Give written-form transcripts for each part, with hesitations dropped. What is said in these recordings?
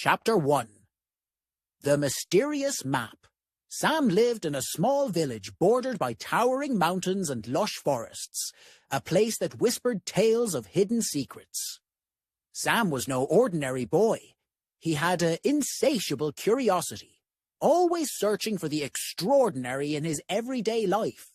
Chapter 1. The Mysterious Map. Sam lived in a small village bordered by towering mountains and lush forests, a place that whispered tales of hidden secrets. Sam was no ordinary boy. He had an insatiable curiosity, always searching for the extraordinary in his everyday life.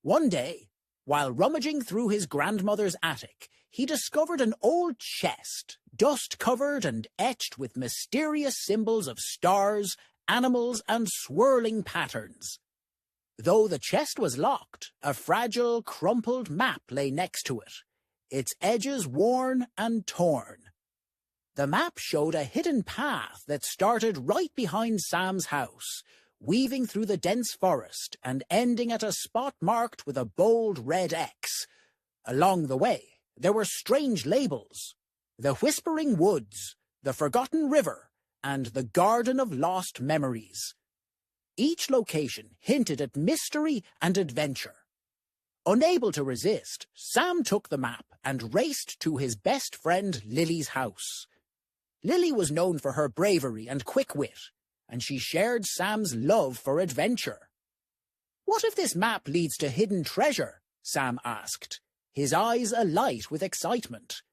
One day, while rummaging through his grandmother's attic, he discovered an old chest, dust-covered and etched with mysterious symbols of stars, animals, and swirling patterns. Though the chest was locked, a fragile, crumpled map lay next to it, its edges worn and torn. The map showed a hidden path that started right behind Sam's house, weaving through the dense forest and ending at a spot marked with a bold red X. Along the way, there were strange labels: the Whispering Woods, the Forgotten River, and the Garden of Lost Memories. Each location hinted at mystery and adventure. Unable to resist, Sam took the map and raced to his best friend Lily's house. Lily was known for her bravery and quick wit, and she shared Sam's love for adventure. "What if this map leads to hidden treasure?" Sam asked, his eyes alight with excitement.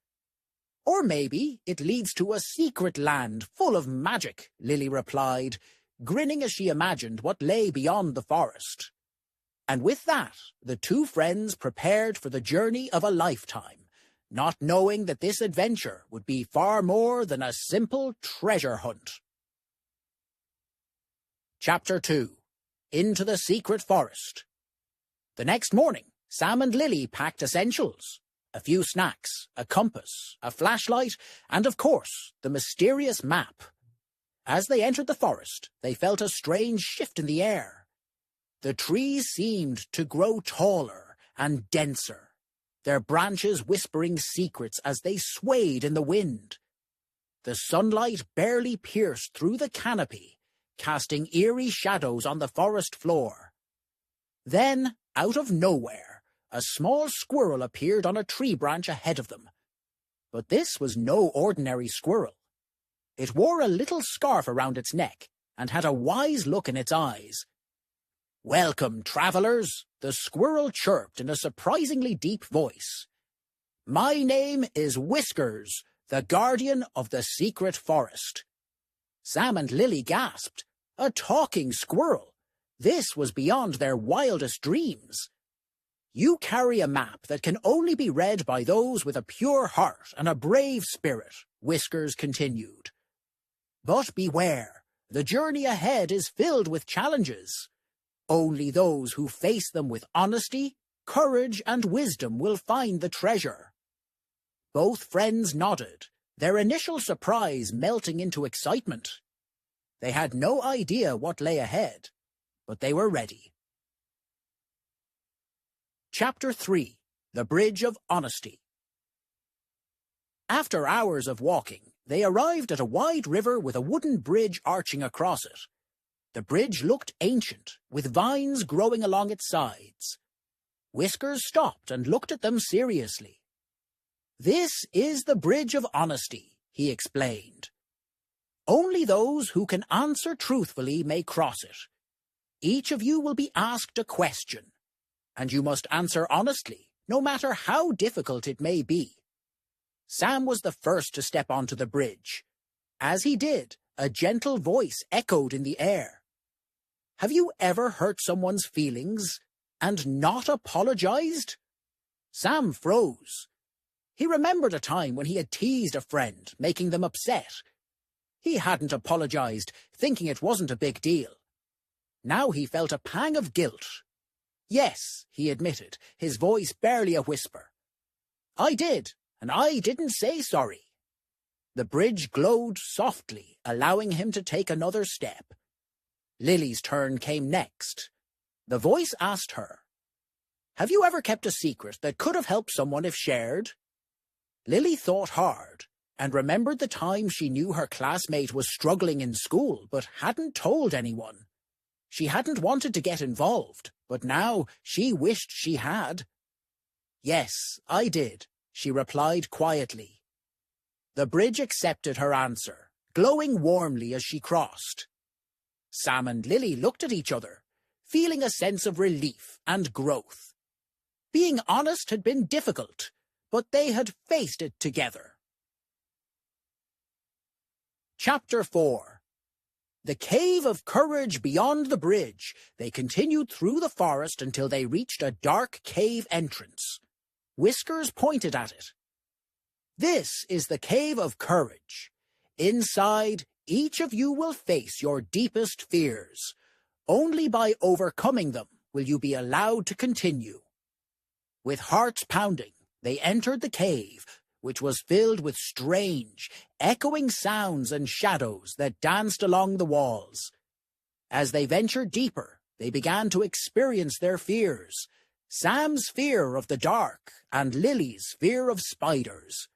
"Or maybe it leads to a secret land full of magic," Lily replied, grinning as she imagined what lay beyond the forest. And with that, the two friends prepared for the journey of a lifetime, not knowing that this adventure would be far more than a simple treasure hunt. Chapter 2. Into the Secret Forest. The next morning, Sam and Lily packed essentials: a few snacks, a compass, a flashlight, and of course, the mysterious map. As they entered the forest, they felt a strange shift in the air. The trees seemed to grow taller and denser, their branches whispering secrets as they swayed in the wind. The sunlight barely pierced through the canopy, casting eerie shadows on the forest floor. Then, out of nowhere, a small squirrel appeared on a tree branch ahead of them. But this was no ordinary squirrel. It wore a little scarf around its neck and had a wise look in its eyes. "Welcome, travelers," the squirrel chirped in a surprisingly deep voice. "My name is Whiskers, the guardian of the secret forest." Sam and Lily gasped. A talking squirrel! This was beyond their wildest dreams. "You carry a map that can only be read by those with a pure heart and a brave spirit," Whiskers continued. "But beware, the journey ahead is filled with challenges. Only those who face them with honesty, courage, and wisdom will find the treasure." Both friends nodded, their initial surprise melting into excitement. They had no idea what lay ahead, but they were ready. Chapter 3. The Bridge of Honesty. After hours of walking, they arrived at a wide river with a wooden bridge arching across it. The bridge looked ancient, with vines growing along its sides. Whiskers stopped and looked at them seriously. "This is the Bridge of Honesty," he explained. "Only those who can answer truthfully may cross it. Each of you will be asked a question, and you must answer honestly, no matter how difficult it may be." Sam was the first to step onto the bridge. As he did, a gentle voice echoed in the air. "Have you ever hurt someone's feelings and not apologized?" Sam froze. He remembered a time when he had teased a friend, making them upset. He hadn't apologized, thinking it wasn't a big deal. Now he felt a pang of guilt. "Yes," he admitted, his voice barely a whisper. "I did, and I didn't say sorry." The bridge glowed softly, allowing him to take another step. Lily's turn came next. The voice asked her, "Have you ever kept a secret that could have helped someone if shared?" Lily thought hard, and remembered the time she knew her classmate was struggling in school but hadn't told anyone. She hadn't wanted to get involved, but now she wished she had. "Yes, I did," she replied quietly. The bridge accepted her answer, glowing warmly as she crossed. Sam and Lily looked at each other, feeling a sense of relief and growth. Being honest had been difficult, but they had faced it together. Chapter 4. The Cave of Courage Beyond the Bridge. They continued through the forest until they reached a dark cave entrance. Whiskers pointed at it. This is the Cave of Courage. Inside, each of you will face your deepest fears. Only by overcoming them will you be allowed to continue. With hearts pounding, they entered the cave, which was filled with strange, echoing sounds and shadows that danced along the walls. As they ventured deeper, they began to experience their fears. Sam's fear of the dark and Lily's fear of spiders.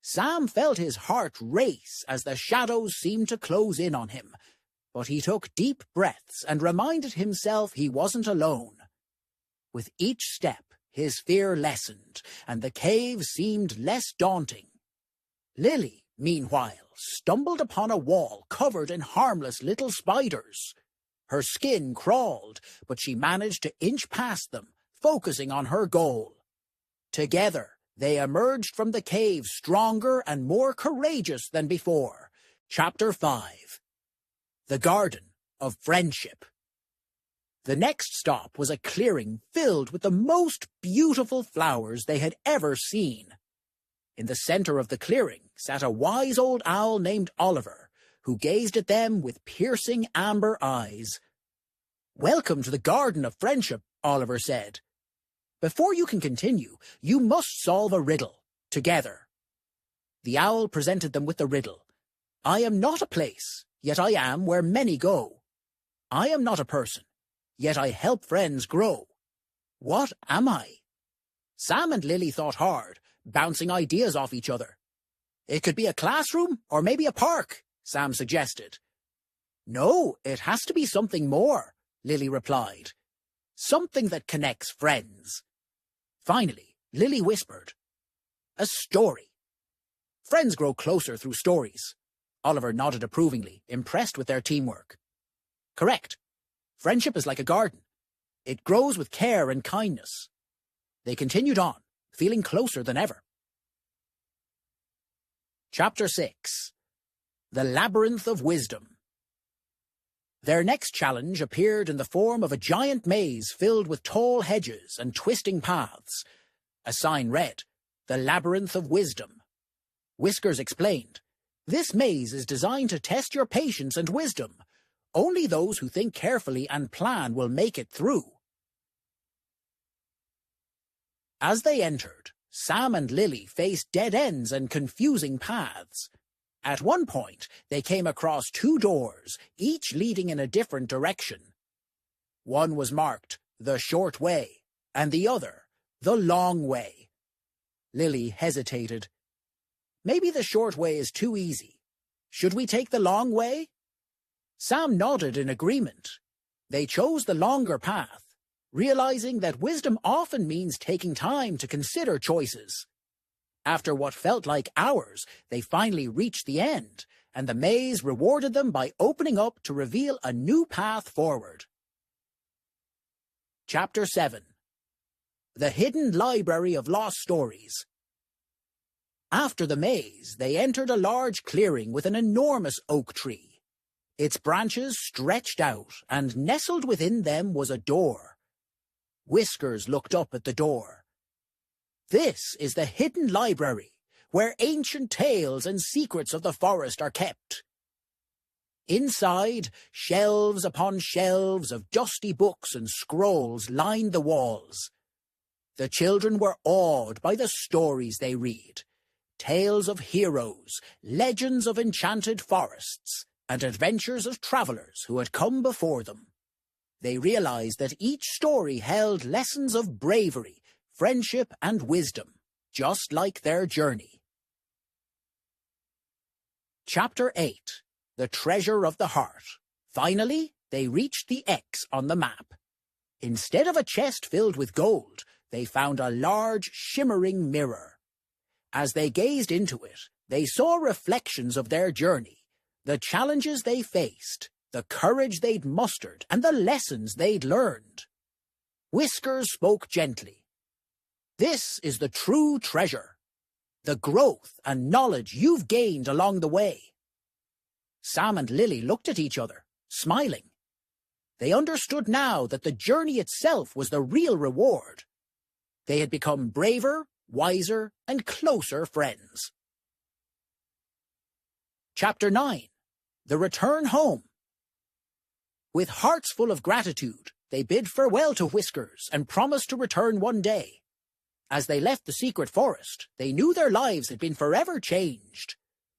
Sam felt his heart race as the shadows seemed to close in on him, but he took deep breaths and reminded himself he wasn't alone. With each step, his fear lessened, and the cave seemed less daunting. Lily, meanwhile, stumbled upon a wall covered in harmless little spiders. Her skin crawled, but she managed to inch past them, focusing on her goal. Together, they emerged from the cave stronger and more courageous than before. Chapter 5. The Garden of Friendship. The next stop was a clearing filled with the most beautiful flowers they had ever seen. In the center of the clearing sat a wise old owl named Oliver, who gazed at them with piercing amber eyes. "Welcome to the Garden of Friendship," Oliver said. "Before you can continue, you must solve a riddle, together." The owl presented them with the riddle. "I am not a place, yet I am where many go. I am not a person, yet I help friends grow. What am I?" Sam and Lily thought hard, bouncing ideas off each other. "It could be a classroom or maybe a park," Sam suggested. "No, it has to be something more," Lily replied. "Something that connects friends." Finally, Lily whispered, "A story." Friends grow closer through stories. Oliver nodded approvingly, impressed with their teamwork. Correct. Friendship is like a garden. It grows with care and kindness. They continued on, feeling closer than ever. Chapter 6. The Labyrinth of Wisdom. Their next challenge appeared in the form of a giant maze filled with tall hedges and twisting paths. A sign read, "The Labyrinth of Wisdom." Whiskers explained, "This maze is designed to test your patience and wisdom. Only those who think carefully and plan will make it through." As they entered, Sam and Lily faced dead ends and confusing paths. At one point, they came across two doors, each leading in a different direction. One was marked, "The Short Way," and the other, "The Long Way." Lily hesitated. "Maybe the short way is too easy. Should we take the long way?" Sam nodded in agreement. They chose the longer path, realizing that wisdom often means taking time to consider choices. After what felt like hours, they finally reached the end, and the maze rewarded them by opening up to reveal a new path forward. Chapter 7. The Hidden Library of Lost Stories. After the maze, they entered a large clearing with an enormous oak tree. Its branches stretched out, and nestled within them was a door. Whiskers looked up at the door. "This is the hidden library, where ancient tales and secrets of the forest are kept." Inside, shelves upon shelves of dusty books and scrolls lined the walls. The children were awed by the stories they read. Tales of heroes, legends of enchanted forests, and adventures of travelers who had come before them. They realized that each story held lessons of bravery, friendship, and wisdom, just like their journey. Chapter 8. The Treasure of the Heart. Finally, they reached the X on the map. Instead of a chest filled with gold, they found a large, shimmering mirror. As they gazed into it, They saw reflections of their journey, the challenges they faced, the courage they'd mustered, and the lessons they'd learned. Whiskers spoke gently. This is the true treasure, the growth and knowledge you've gained along the way. Sam and Lily looked at each other, smiling. They understood now that the journey itself was the real reward. They had become braver, wiser, and closer friends. Chapter 9. The Return Home. With hearts full of gratitude, they bid farewell to Whiskers and promised to return one day. As they left the secret forest, they knew their lives had been forever changed.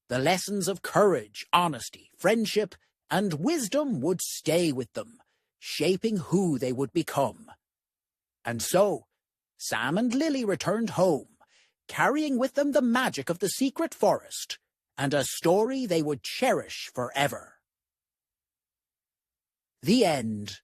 The lessons of courage, honesty, friendship, and wisdom would stay with them, shaping who they would become. And so, Sam and Lily returned home, carrying with them the magic of the secret forest, and a story they would cherish forever. The end.